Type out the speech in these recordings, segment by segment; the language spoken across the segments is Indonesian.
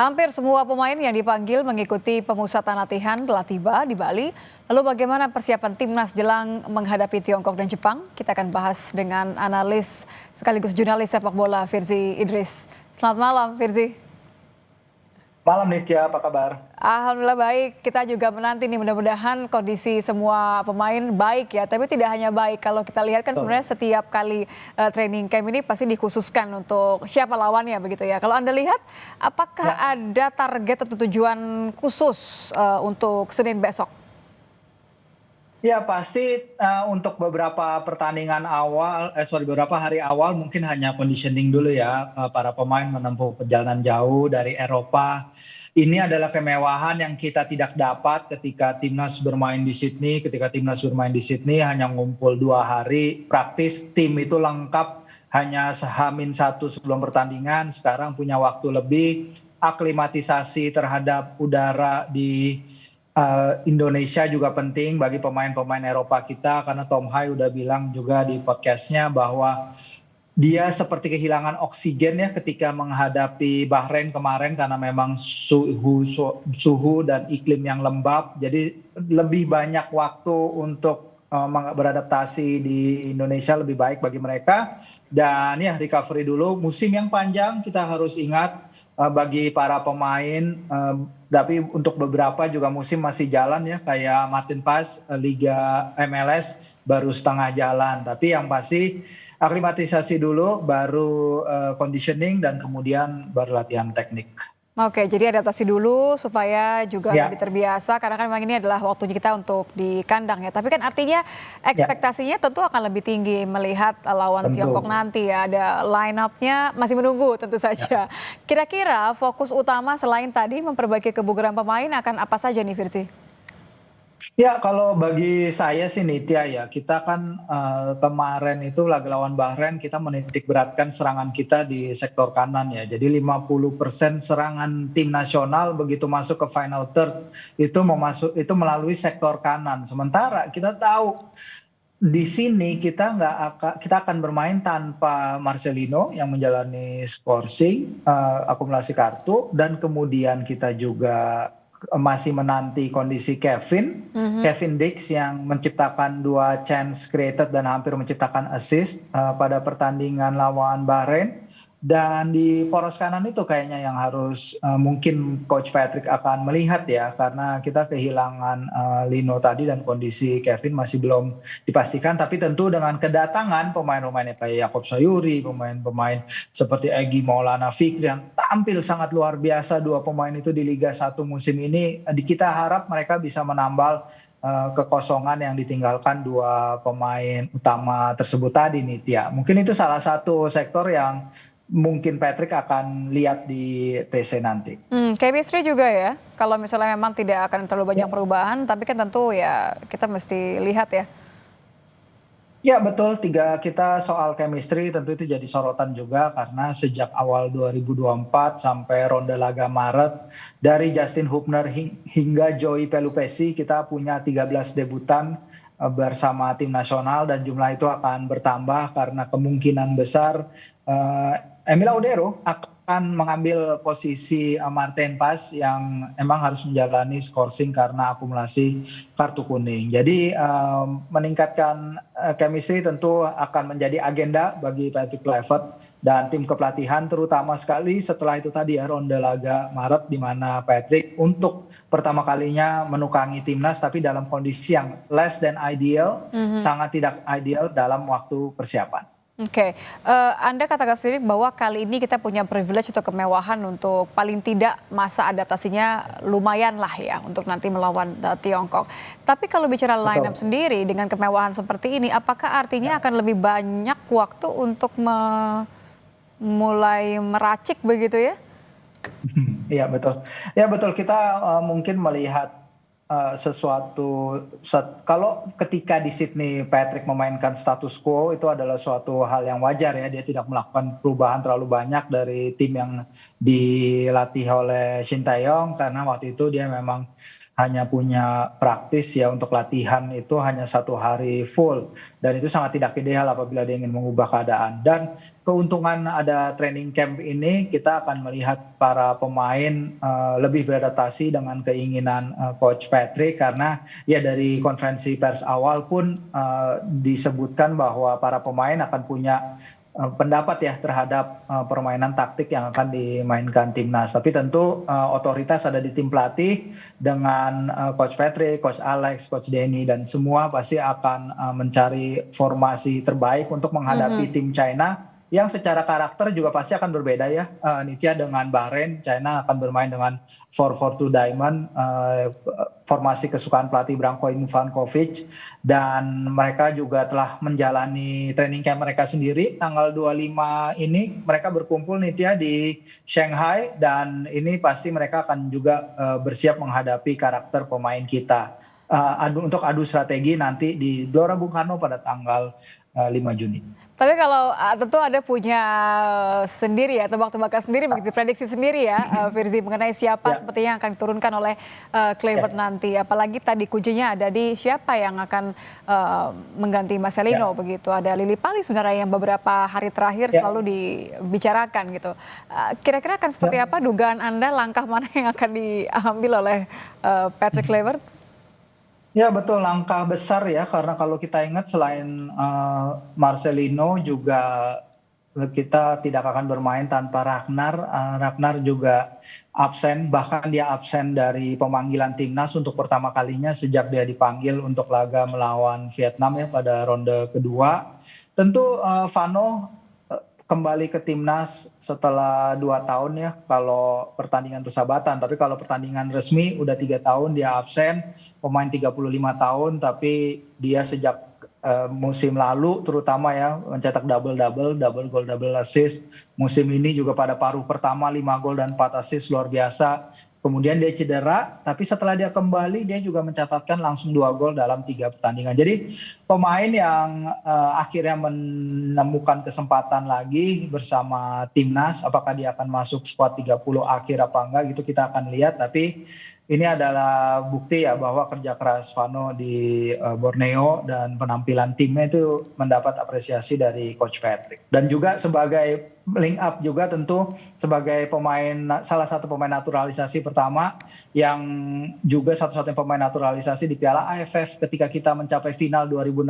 Hampir semua pemain yang dipanggil mengikuti pemusatan latihan telah tiba di Bali. Lalu bagaimana persiapan timnas jelang menghadapi Tiongkok dan Jepang? Kita akan bahas dengan analis sekaligus jurnalis sepak bola Firzi Idris. Selamat malam Firzi. Malam Nitya, apa kabar? Alhamdulillah baik, kita juga menanti nih mudah-mudahan kondisi semua pemain baik ya. Tapi tidak hanya baik, kalau kita lihat kan Betul. sebenarnya setiap kali training camp ini pasti dikhususkan untuk siapa lawannya begitu ya. Kalau Anda lihat, apakah Ya, ada target atau tujuan khusus untuk Senin besok? ya pasti untuk beberapa pertandingan awal, beberapa hari awal mungkin hanya conditioning dulu ya. Para pemain menempuh perjalanan jauh dari Eropa. Ini adalah kemewahan yang kita tidak dapat ketika timnas bermain di Sydney. Ketika timnas bermain di Sydney hanya ngumpul 2 hari, praktis tim itu lengkap hanya sehamin satu sebelum pertandingan. Sekarang punya waktu lebih, aklimatisasi terhadap udara di Indonesia juga penting bagi pemain-pemain Eropa kita karena Tom Hai udah bilang juga di podcastnya bahwa dia seperti kehilangan oksigen ya ketika menghadapi Bahrain kemarin karena memang suhu dan iklim yang lembab. Jadi lebih banyak waktu untuk beradaptasi di Indonesia lebih baik bagi mereka. Dan ya recovery dulu. Musim yang panjang kita harus ingat bagi para pemain. Tapi untuk beberapa juga musim masih jalan ya kayak Martin Paes Liga MLS baru setengah jalan. Tapi yang pasti aklimatisasi dulu, baru conditioning dan kemudian baru latihan teknik. Oke, jadi adaptasi dulu supaya juga lebih Ya, terbiasa karena kan memang ini adalah waktunya kita untuk di kandang ya. Tapi kan artinya ya, ekspektasinya tentu akan lebih tinggi melihat lawan Tiongkok tentu. nanti ya. Ada line up-nya masih menunggu tentu Ya. saja. Kira-kira fokus utama selain tadi memperbaiki kebugaran pemain akan apa saja nih Virzi? Ya, kalau bagi saya sih Nitya ya, kita kan kemarin itu laga lawan Bahrain kita menitik beratkan serangan kita di sektor kanan ya. Jadi 50% serangan tim nasional begitu masuk ke final third itu melalui sektor kanan. Sementara kita tahu di sini kita akan bermain tanpa Marcelino yang menjalani skorsing, akumulasi kartu, dan kemudian kita juga masih menanti kondisi Kevin Dix yang menciptakan 2 chance created dan hampir menciptakan assist pada pertandingan lawan Bahrain. Dan di poros kanan itu kayaknya yang harus mungkin Coach Patrick akan melihat ya, karena kita kehilangan Lino tadi dan kondisi Kevin masih belum dipastikan. Tapi tentu dengan kedatangan pemain-pemainnya kayak Yakob Sayuri, pemain-pemain seperti Egy Maulana Fikri yang tampil sangat luar biasa, 2 pemain itu di Liga 1 musim ini, kita harap mereka bisa menambal kekosongan yang ditinggalkan 2 pemain utama tersebut tadi nih Tia. Mungkin itu salah satu sektor yang mungkin Patrick akan lihat di TC nanti. Chemistry juga ya. Kalau misalnya memang tidak akan terlalu banyak Ya. perubahan, tapi kan tentu ya kita mesti lihat ya. Ya betul, kita soal chemistry tentu itu jadi sorotan juga karena sejak awal 2024 sampai ronde laga Maret, dari Justin Hubner hingga Joey Pelupesi kita punya 13 debutan bersama tim nasional dan jumlah itu akan bertambah karena kemungkinan besar eh, Emil Audero akan mengambil posisi Martin Paes yang emang harus menjalani skorsing karena akumulasi kartu kuning. Jadi meningkatkan chemistry tentu akan menjadi agenda bagi Patrick Kluivert dan tim kepelatihan, terutama sekali setelah itu tadi ya ronde laga Maret di mana Patrick untuk pertama kalinya menukangi timnas tapi dalam kondisi yang less than ideal, sangat tidak ideal dalam waktu persiapan. Oke, Anda katakan sendiri bahwa kali ini kita punya privilege atau kemewahan untuk paling tidak masa adaptasinya lumayan lah ya untuk nanti melawan Tiongkok. Tapi kalau bicara line up Betul. sendiri dengan kemewahan seperti ini, apakah artinya Ya. akan lebih banyak waktu untuk mulai meracik begitu ya? Iya betul. Ya betul, kita mungkin melihat sesuatu kalau ketika di Sydney Patrick memainkan status quo itu adalah suatu hal yang wajar ya, dia tidak melakukan perubahan terlalu banyak dari tim yang dilatih oleh Shin Tae-yong karena waktu itu dia memang hanya punya praktis ya untuk latihan itu hanya 1 hari full, dan itu sangat tidak ideal apabila dia ingin mengubah keadaan. Dan keuntungan ada training camp ini, kita akan melihat para pemain lebih beradaptasi dengan keinginan Coach Patrick, karena ya dari konferensi pers awal pun disebutkan bahwa para pemain akan punya pendapat ya terhadap permainan taktik yang akan dimainkan timnas. Tapi tentu otoritas ada di tim pelatih dengan Coach Patrick, Coach Alex, Coach Denny, dan semua pasti akan mencari formasi terbaik untuk menghadapi tim China yang secara karakter juga pasti akan berbeda ya. Nitya, dengan Bahrain, China akan bermain dengan 4-4-2 diamond, formasi kesukaan pelatih Branko Ivanovic, dan mereka juga telah menjalani training camp mereka sendiri. Tanggal 25 ini mereka berkumpul Nitya di Shanghai, dan ini pasti mereka akan juga bersiap menghadapi karakter pemain kita untuk adu strategi nanti di Gelora Bung Karno pada tanggal 5 Juni. Tapi kalau tentu ada punya sendiri ya, tebak-tebakan sendiri, begitu prediksi sendiri ya, Firzi, mengenai siapa sepertinya yang akan diturunkan oleh Kluivert nanti. Apalagi tadi kuncinya ada di siapa yang akan mengganti Marcelino begitu. Ada Lily Pali sebenarnya yang beberapa hari terakhir selalu dibicarakan gitu. Kira-kira akan seperti apa dugaan Anda, langkah mana yang akan diambil oleh Patrick Kluivert? Ya betul, langkah besar ya, karena kalau kita ingat selain Marcelino juga kita tidak akan bermain tanpa Ragnar. Ragnar juga absen, bahkan dia absen dari pemanggilan timnas untuk pertama kalinya sejak dia dipanggil untuk laga melawan Vietnam ya pada ronde kedua. Tentu Vano kembali ke timnas setelah 2 tahun ya kalau pertandingan persahabatan, tapi kalau pertandingan resmi udah 3 tahun dia absen. Pemain 35 tahun, tapi dia sejak musim lalu terutama ya mencetak double goal double assist. Musim ini juga pada paruh pertama 5 gol dan 4 assist, luar biasa. Kemudian dia cedera, tapi setelah dia kembali dia juga mencatatkan langsung 2 gol dalam 3 pertandingan. Jadi pemain yang akhirnya menemukan kesempatan lagi bersama timnas, apakah dia akan masuk squad 30 akhir apa enggak gitu kita akan lihat. Tapi ini adalah bukti ya bahwa kerja keras Vano di Borneo dan penampilan timnya itu mendapat apresiasi dari Coach Patrick. Dan juga sebagai link up juga tentu sebagai pemain, salah satu pemain naturalisasi pertama yang juga satu-satunya pemain naturalisasi di Piala AFF ketika kita mencapai final 2016.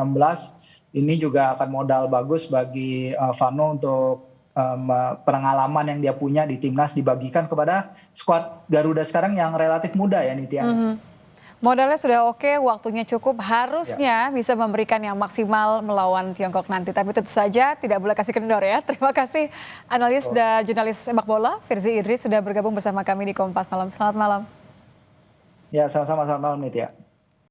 Ini juga akan modal bagus bagi Vano untuk pengalaman yang dia punya di timnas dibagikan kepada skuad Garuda sekarang yang relatif muda ya Nitya. Modalnya sudah oke, waktunya cukup, harusnya bisa memberikan yang maksimal melawan Tiongkok nanti. Tapi tentu saja tidak boleh kasih kendor ya. Terima kasih analis dan jurnalis sepak bola Firzi Idris sudah bergabung bersama kami di Kompas Malam. Selamat malam. Ya, sama-sama, selamat malam Nitya.